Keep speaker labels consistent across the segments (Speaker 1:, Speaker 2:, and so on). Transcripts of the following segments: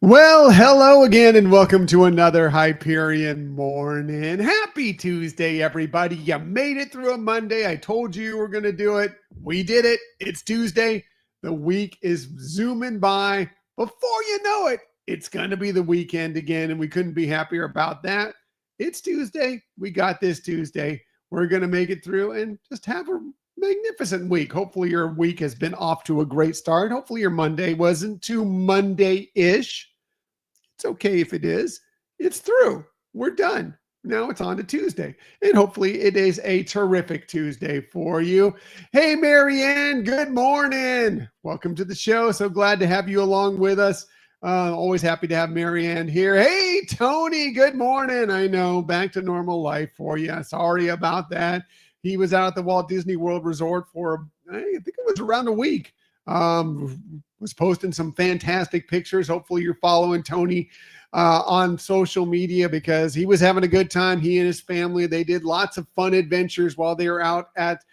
Speaker 1: Well, hello again, and welcome to another Hyperion Morning. Happy Tuesday, everybody. You made it through a Monday. I told you were going to do it. We did it. It's Tuesday. The week is zooming by. Before you know it, it's going to be the weekend again, and we couldn't be happier about that. It's Tuesday. We got this Tuesday. We're going to make it through and just have a magnificent week. Hopefully your week has been off to a great start. Hopefully your Monday wasn't too Monday-ish. It's okay if it is. It's through. We're done. Now it's on to Tuesday. And hopefully it is a terrific Tuesday for you. Hey, Marianne, good morning. Welcome to the show. So glad to have you along with us. Always happy to have Marianne here. Hey, Tony, good morning. I know, back to normal life for you. Sorry about that. He was out at the Walt Disney World Resort for, I think it was around a week. Was posting some fantastic pictures. Hopefully you're following Tony on social media because he was having a good time. He and his family, they did lots of fun adventures while they were out at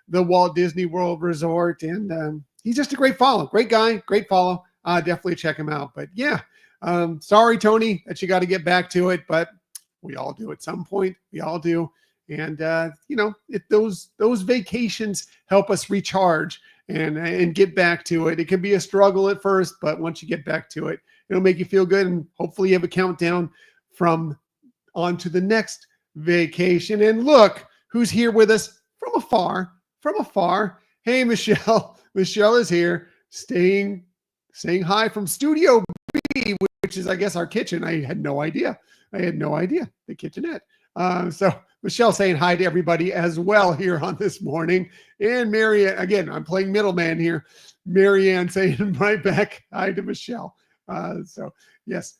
Speaker 1: the Walt Disney World Resort. And he's just a great follow. Great guy, great follow. Definitely check him out. But yeah, sorry, Tony, that you got to get back to it. But we all do at some point. We all do. And, those vacations help us recharge and get back to it. It can be a struggle at first, but once you get back to it, it'll make you feel good. And hopefully you have a countdown from on to the next vacation. And look who's here with us from afar. Hey, Michelle. Michelle is here saying hi from Studio B, which is, I guess, our kitchen. I had no idea. The kitchenette. So Michelle saying hi to everybody as well here on this morning. And Marianne, again, I'm playing middleman here. Marianne saying right back hi to Michelle. So yes,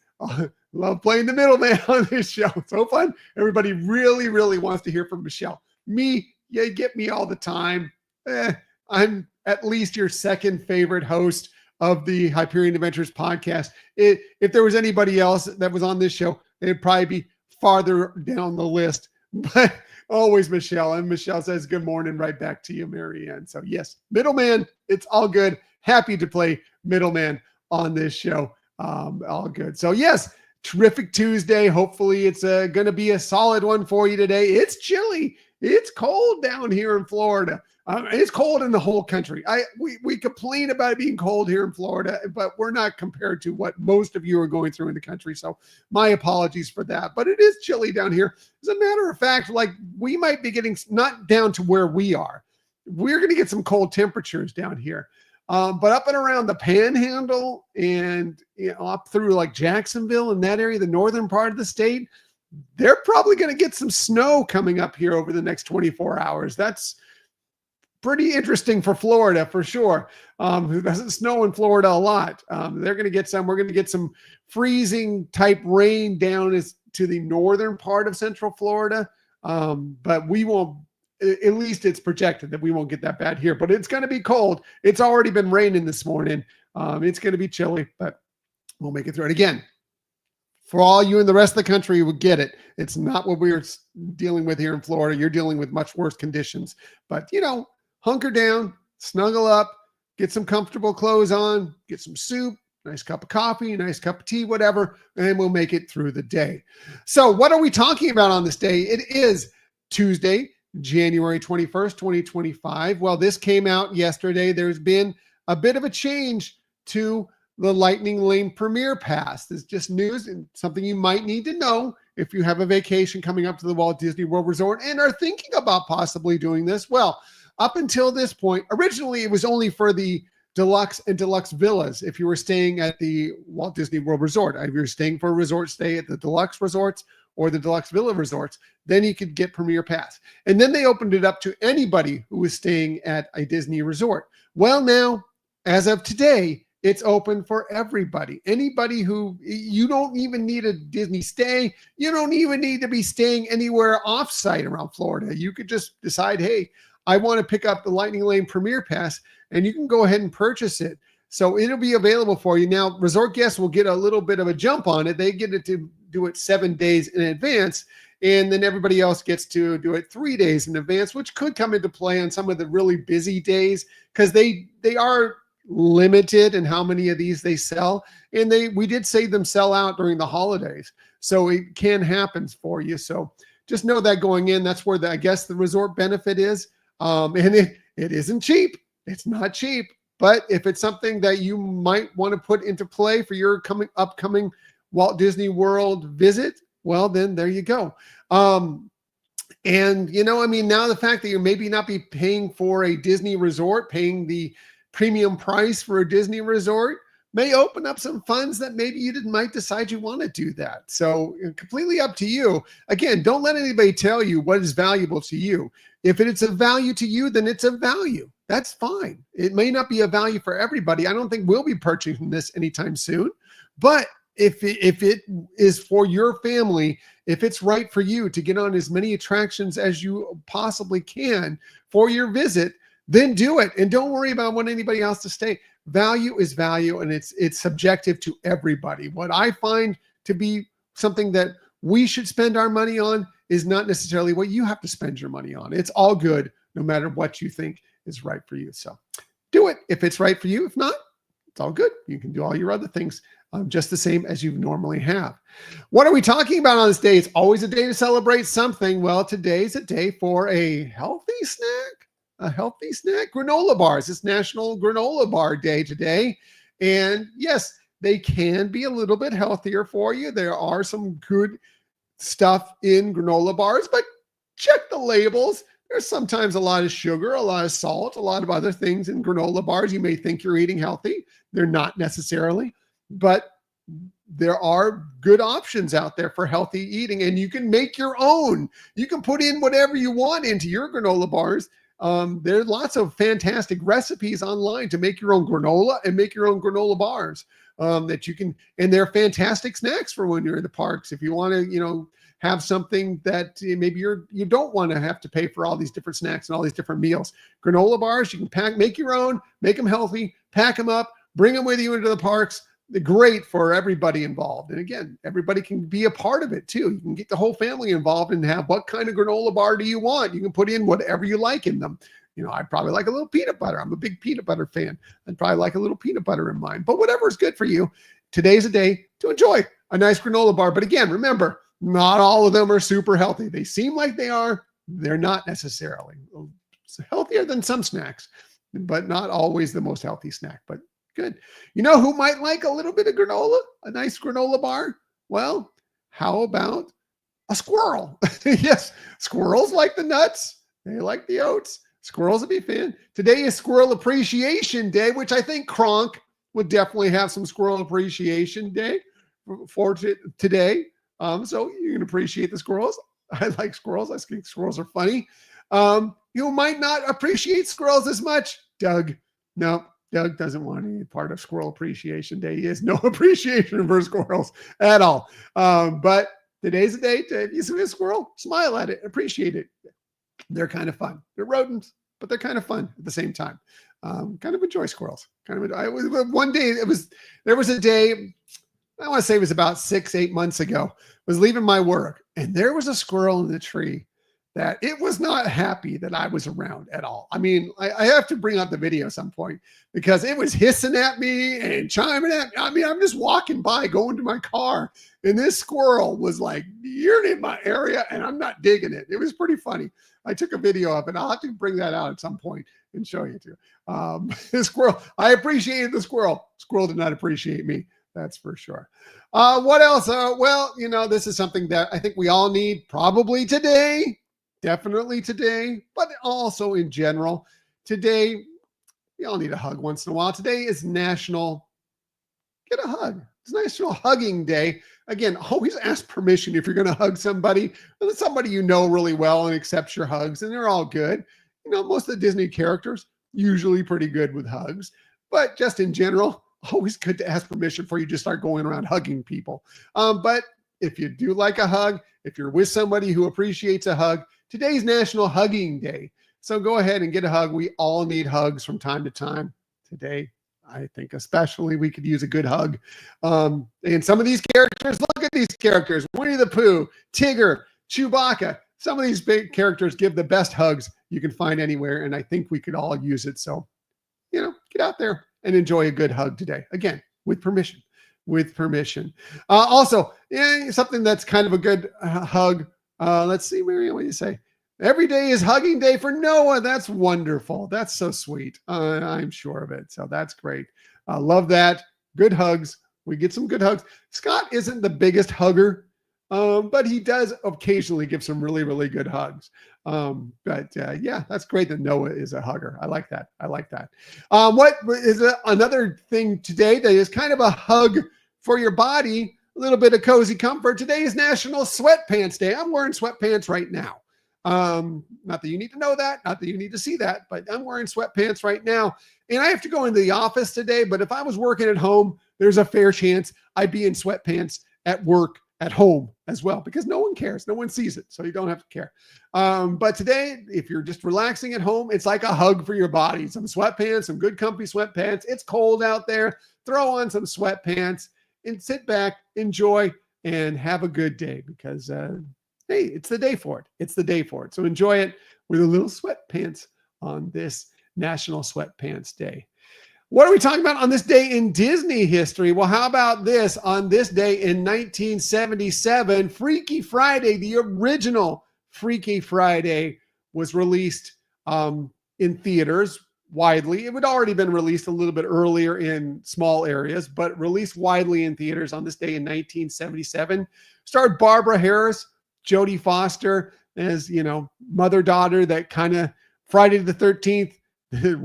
Speaker 1: love playing the middleman on this show. So fun. Everybody really, really wants to hear from Michelle. Me, you get me all the time. I'm at least your second favorite host of the Hyperion Adventures podcast. If there was anybody else that was on this show, it'd probably be farther down the list, but always Michelle. And Michelle says, good morning, right back to you, Marianne. So yes, middleman, it's all good. Happy to play middleman on this show. All good. So yes, terrific Tuesday. Hopefully it's going to be a solid one for you today. It's chilly. It's cold down here in Florida. It's cold in the whole country. We complain about it being cold here in Florida, but we're not compared to what most of you are going through in the country. So my apologies for that. But it is chilly down here. As a matter of fact, like we might be getting not down to where we are. We're going to get some cold temperatures down here. But up and around the Panhandle and up through like Jacksonville and that area, the northern part of the state, they're probably going to get some snow coming up here over the next 24 hours. That's pretty interesting for Florida for sure. It doesn't snow in Florida a lot. They're going to get some. We're going to get some freezing type rain down to the northern part of Central Florida. But we won't. At least it's projected that we won't get that bad here. But it's going to be cold. It's already been raining this morning. It's going to be chilly, but we'll make it through it again. For all you in the rest of the country who get it, it's not what we're dealing with here in Florida. You're dealing with much worse conditions. But hunker down, snuggle up, get some comfortable clothes on, get some soup, nice cup of coffee, nice cup of tea, whatever, and we'll make it through the day. So what are we talking about on this day? It is Tuesday, January 21st, 2025. Well, this came out yesterday. There's been a bit of a change to the Lightning Lane Premier Pass. It's just news and something you might need to know if you have a vacation coming up to the Walt Disney World Resort and are thinking about possibly doing this. Well, up until this point, originally it was only for the deluxe and deluxe villas. If you were staying at the Walt Disney World Resort, if you're staying for a resort stay at the deluxe resorts or the deluxe villa resorts, then you could get Premier Pass. And then they opened it up to anybody who was staying at a Disney resort. Well, now, as of today, it's open for everybody. Anybody who, you don't even need a Disney stay. You don't even need to be staying anywhere off-site around Florida. You could just decide, hey, I want to pick up the Lightning Lane Premier Pass, and you can go ahead and purchase it. So it'll be available for you. Now, resort guests will get a little bit of a jump on it. They get it to do it 7 days in advance, and then everybody else gets to do it 3 days in advance, which could come into play on some of the really busy days because they are limited in how many of these they sell. And we did see them sell out during the holidays. So it can happen for you. So just know that going in, that's where I guess the resort benefit is. And it isn't cheap. It's not cheap. But if it's something that you might want to put into play for your upcoming Walt Disney World visit, well, then there you go. And, now the fact that you maybe not be paying for a Disney resort, paying the premium price for a Disney resort, may open up some funds that maybe you might decide you want to do that. So completely up to you. Again, don't let anybody tell you what is valuable to you. If it's a value to you, then it's a value. That's fine. It may not be a value for everybody. I don't think we'll be purchasing this anytime soon, but if it is for your family, if it's right for you to get on as many attractions as you possibly can for your visit, then do it. And don't worry about wanting anybody else to stay. Value is value, and it's subjective to everybody. What I find to be something that we should spend our money on is not necessarily what you have to spend your money on. It's all good, no matter what you think is right for you. So do it if it's right for you. If not, it's all good. You can do all your other things just the same as you normally have. What are we talking about on this day? It's always a day to celebrate something. Well, today's a day for a healthy snack. A healthy snack, granola bars. It's National Granola Bar Day today. And yes, they can be a little bit healthier for you. There are some good stuff in granola bars, but check the labels. There's sometimes a lot of sugar, a lot of salt, a lot of other things in granola bars. You may think you're eating healthy. They're not necessarily, but there are good options out there for healthy eating, and you can make your own. You can put in whatever you want into your granola bars. There's lots of fantastic recipes online to make your own granola and make your own granola bars that you can, and they're fantastic snacks for when you're in the parks. If you want to, have something that maybe you don't want to have to pay for all these different snacks and all these different meals. Granola bars, you can make your own, make them healthy, pack them up, bring them with you into the parks. They're great for everybody involved. And again, everybody can be a part of it too. You can get the whole family involved and have, what kind of granola bar do you want? You can put in whatever you like in them. I'd probably like a little peanut butter. I'm a big peanut butter fan. I'd probably like a little peanut butter in mine, but whatever is good for you. Today's a day to enjoy a nice granola bar. But again, remember, not all of them are super healthy. They seem like they are. They're not necessarily. It's healthier than some snacks, but not always the most healthy snack, but good. You know who might like a little bit of granola? A nice granola bar? Well, how about a squirrel? Yes, squirrels like the nuts. They like the oats. Squirrels would be fan. Today is Squirrel Appreciation Day, which I think Kronk would definitely have some Squirrel Appreciation Day for today. So you can appreciate the squirrels. I like squirrels. I think squirrels are funny. You might not appreciate squirrels as much. Doug, no. Doug doesn't want any part of Squirrel Appreciation Day. He has no appreciation for squirrels at all. But today's the day if you see a squirrel, smile at it, appreciate it. They're kind of fun. They're rodents, but they're kind of fun at the same time. Kind of enjoy squirrels. One day there was a day, I want to say it was about 6-8 months ago, was leaving my work, and there was a squirrel in the tree that it was not happy that I was around at all. I mean, I have to bring out the video at some point because it was hissing at me and chiming at me. I mean, I'm just walking by, going to my car, and this squirrel was like, you're in my area, and I'm not digging it. It was pretty funny. I took a video of it. I'll have to bring that out at some point and show you too. The squirrel, I appreciated the squirrel. Squirrel did not appreciate me. That's for sure. What else? Well, this is something that I think we all need probably today. Definitely today, but also in general. Today, we all need a hug once in a while. Today is National Get a Hug. It's National Hugging Day. Again, always ask permission if you're going to hug somebody you know really well and accepts your hugs, and they're all good. Most of the Disney characters usually pretty good with hugs, but just in general, always good to ask permission before you just start going around hugging people. But if you do like a hug, if you're with somebody who appreciates a hug, today's National Hugging Day. So go ahead and get a hug. We all need hugs from time to time. Today, I think especially we could use a good hug. And some of these characters, look at these characters. Winnie the Pooh, Tigger, Chewbacca. Some of these big characters give the best hugs you can find anywhere. And I think we could all use it. So, get out there and enjoy a good hug today. Again, with permission. With permission. Also, something that's kind of a good hug. Let's see, Miriam, what do you say? Every day is hugging day for Noah. That's wonderful. That's so sweet. I'm sure of it. So that's great. I love that. Good hugs. We get some good hugs. Scott isn't the biggest hugger, but he does occasionally give some really, really good hugs. Yeah, that's great that Noah is a hugger. I like that. I like that. What is another thing today that is kind of a hug for your body, a little bit of cozy comfort? Today is National Sweatpants Day. I'm wearing sweatpants right now. Not that you need to know that, not that you need to see that, but I'm wearing sweatpants right now. And I have to go into the office today, but if I was working at home, there's a fair chance I'd be in sweatpants at work at home as well, because no one cares. No one sees it. So you don't have to care. But today, if you're just relaxing at home, it's like a hug for your body. Some sweatpants, some good comfy sweatpants. It's cold out there. Throw on some sweatpants and sit back, enjoy, and have a good day, because hey, it's the day for it. It's the day for it. So enjoy it with a little sweatpants on this National Sweatpants Day. What are we talking about on this day in Disney history? Well, how about this? On this day in 1977, Freaky Friday, the original Freaky Friday, was released in theaters widely. It had already been released a little bit earlier in small areas, but released widely in theaters on this day in 1977. Starred Barbara Harris, Jodie Foster as, mother-daughter that kind of Friday the 13th,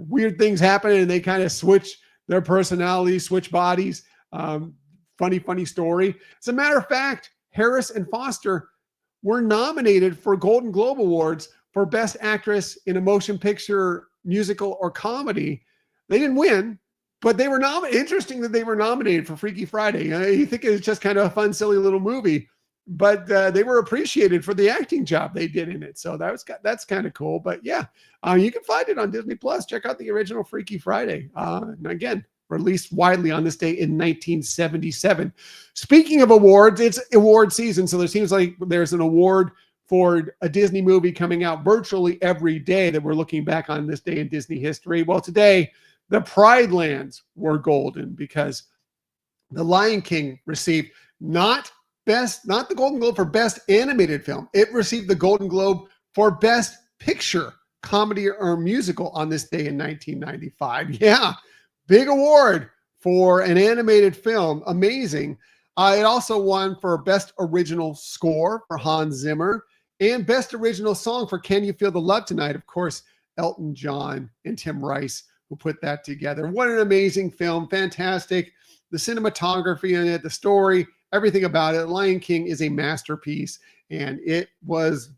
Speaker 1: weird things happen and they kind of switch their personalities, switch bodies. Funny story. As a matter of fact, Harris and Foster were nominated for Golden Globe Awards for Best Actress in a Motion Picture, Musical, or Comedy. They didn't win, but they were nominated. Interesting that they were nominated for Freaky Friday. You think it's just kind of a fun, silly little movie, but they were appreciated for the acting job they did in it. So that's kind of cool. But yeah, you can find it on Disney Plus. Check out the original Freaky Friday. And again, released widely on this day in 1977. Speaking of awards, it's award season. So there seems like there's an award for a Disney movie coming out virtually every day that we're looking back on this day in Disney history. Well, today, the Pride Lands were golden because The Lion King received not the Golden Globe for Best Animated Film. It received the Golden Globe for Best Picture, Comedy, or Musical on this day in 1995. Yeah, big award for an animated film. Amazing. It also won for Best Original Score for Hans Zimmer and Best Original Song for Can You Feel the Love Tonight? Of course, Elton John and Tim Rice who put that together. What an amazing film. Fantastic. The cinematography in it, the story, everything about it. Lion King is a masterpiece, and it was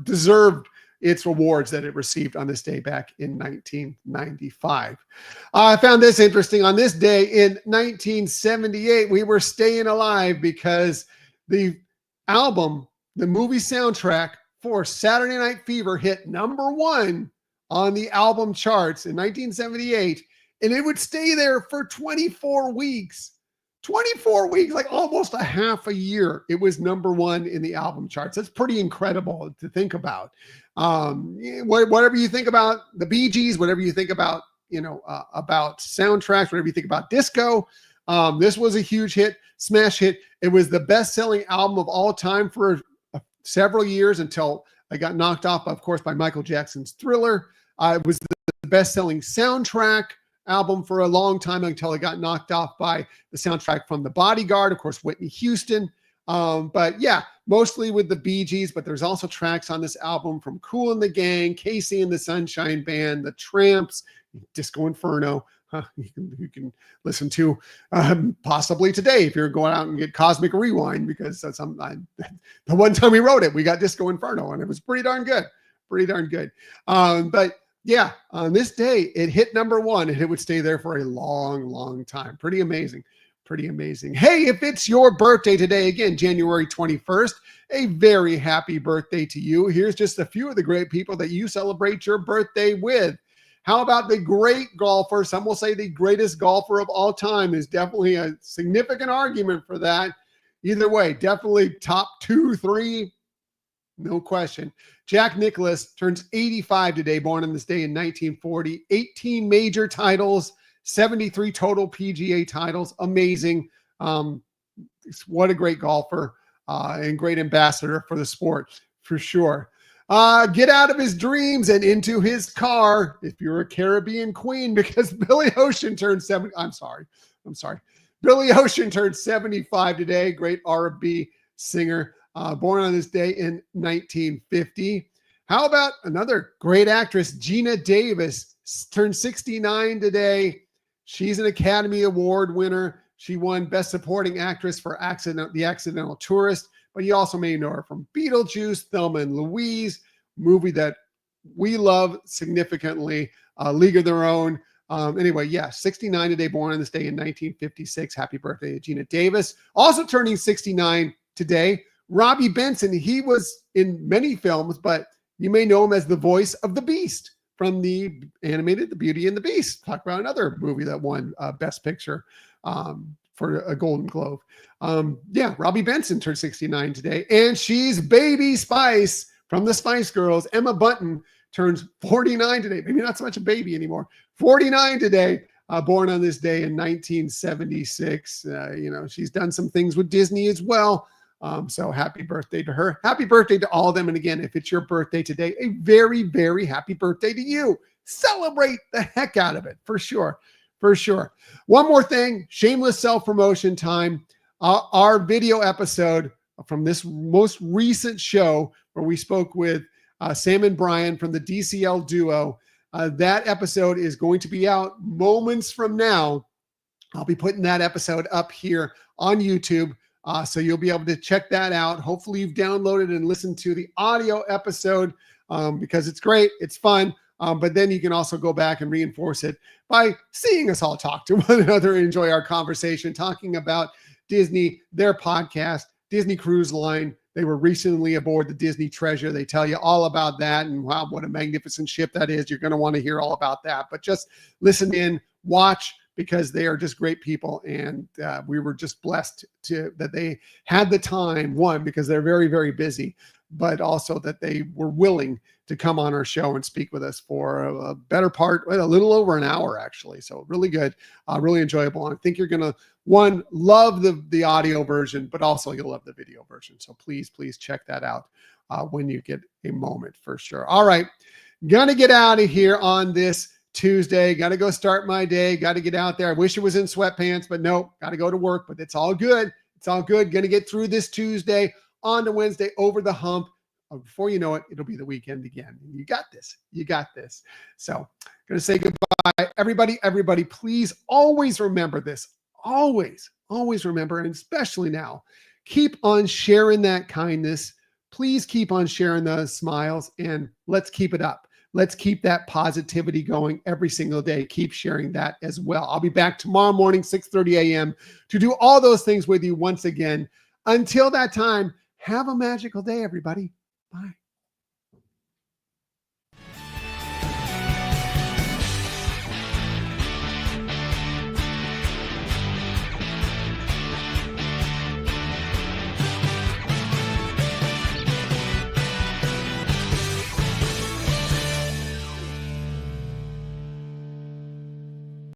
Speaker 1: deserved its awards that it received on this day back in 1995. I found this interesting. On this day in 1978, we were staying alive because the movie soundtrack for Saturday Night Fever hit #1 on the album charts in 1978, and it would stay there for 24 weeks. 24 weeks, like almost a half a year, it was #1 in the album charts. That's pretty incredible to think about. Whatever you think about the Bee Gees, whatever you think about, about soundtracks, whatever you think about disco, this was a huge hit, smash hit. It was the best-selling album of all time for several years until it got knocked off, of course, by Michael Jackson's Thriller. It was the best-selling soundtrack album for a long time until it got knocked off by the soundtrack from The Bodyguard, of course, Whitney Houston. But yeah, mostly with the Bee Gees, but there's also tracks on this album from Kool and the Gang, Casey and the Sunshine Band, The Tramps, Disco Inferno. You can listen to possibly today if you're going out and get Cosmic Rewind, because the one time we wrote it, we got Disco Inferno, and it was pretty darn good. But yeah, on this day, it hit #1, and it would stay there for a long, long time. Pretty amazing. Hey, if it's your birthday today, again, January 21st, a very happy birthday to you. Here's just a few of the great people that you celebrate your birthday with. How about the great golfer? Some will say the greatest golfer of all time. Is definitely a significant argument for that. Either way, definitely top 2, 3, no question. Jack Nicklaus turns 85 today, born on this day in 1940. 18 major titles, 73 total PGA titles. Amazing. What a great golfer and great ambassador for the sport, for sure. Get out of his dreams and into his car if you're a Caribbean queen, because Billy Ocean turned 70. I'm sorry. Billy Ocean turned 75 today. Great R&B singer, born on this day in 1950. How about another great actress, Gina Davis, turned 69 today. She's an Academy Award winner. She won Best Supporting Actress for The Accidental Tourist, but you also may know her from Beetlejuice, Thelma and Louise, movie that we love significantly, League of Their Own. Anyway, 69 today, born on this day in 1956. Happy birthday to Gina Davis. Also turning 69 today, Robbie Benson. He was in many films, but you may know him as the voice of the Beast from the animated The Beauty and the Beast. Talk about another movie that won Best Picture for a Golden Globe. Robbie Benson turned 69 today, and she's Baby Spice from the Spice Girls. Emma Bunton turns 49 today. Maybe not so much a baby anymore. 49 today, born on this day in 1976. She's done some things with Disney as well. So happy birthday to her. Happy birthday to all of them. And again, if it's your birthday today, a very, very happy birthday to you. Celebrate the heck out of it, for sure. For sure. One more thing, shameless self-promotion time. Our video episode from this most recent show where we spoke with Sam and Brian from the DCL duo, that episode is going to be out moments from now. I'll be putting that episode up here on YouTube. So you'll be able to check that out. Hopefully you've downloaded and listened to the audio episode because it's great. It's fun. But then you can also go back and reinforce it by seeing us all talk to one another and enjoy our conversation, talking about Disney, their podcast, Disney Cruise Line. They were recently aboard the Disney Treasure. They tell you all about that and wow, what a magnificent ship that is. You're going to want to hear all about that. But just listen in, watch, because they are just great people. And we were just blessed that they had the time, one, because they're very, very busy, but also that they were willing to come on our show and speak with us for a better part, a little over an hour, actually. So really good, really enjoyable. I think you're going to, one, love the audio version, but also you'll love the video version. So please check that out when you get a moment, for sure. All right. Gonna get out of here on this Tuesday. Got to go start my day. Got to get out there. I wish it was in sweatpants, but nope. Got to go to work, but it's all good. It's all good. Going to get through this Tuesday, on to Wednesday, over the hump. Before you know it, it'll be the weekend again. You got this. You got this. So going to say goodbye. Everybody, please always remember this. Always remember, and especially now, keep on sharing that kindness. Please keep on sharing those smiles, and let's keep it up. Let's keep that positivity going every single day. Keep sharing that as well. I'll be back tomorrow morning, 6:30 a.m. to do all those things with you once again. Until that time, have a magical day, everybody. Bye.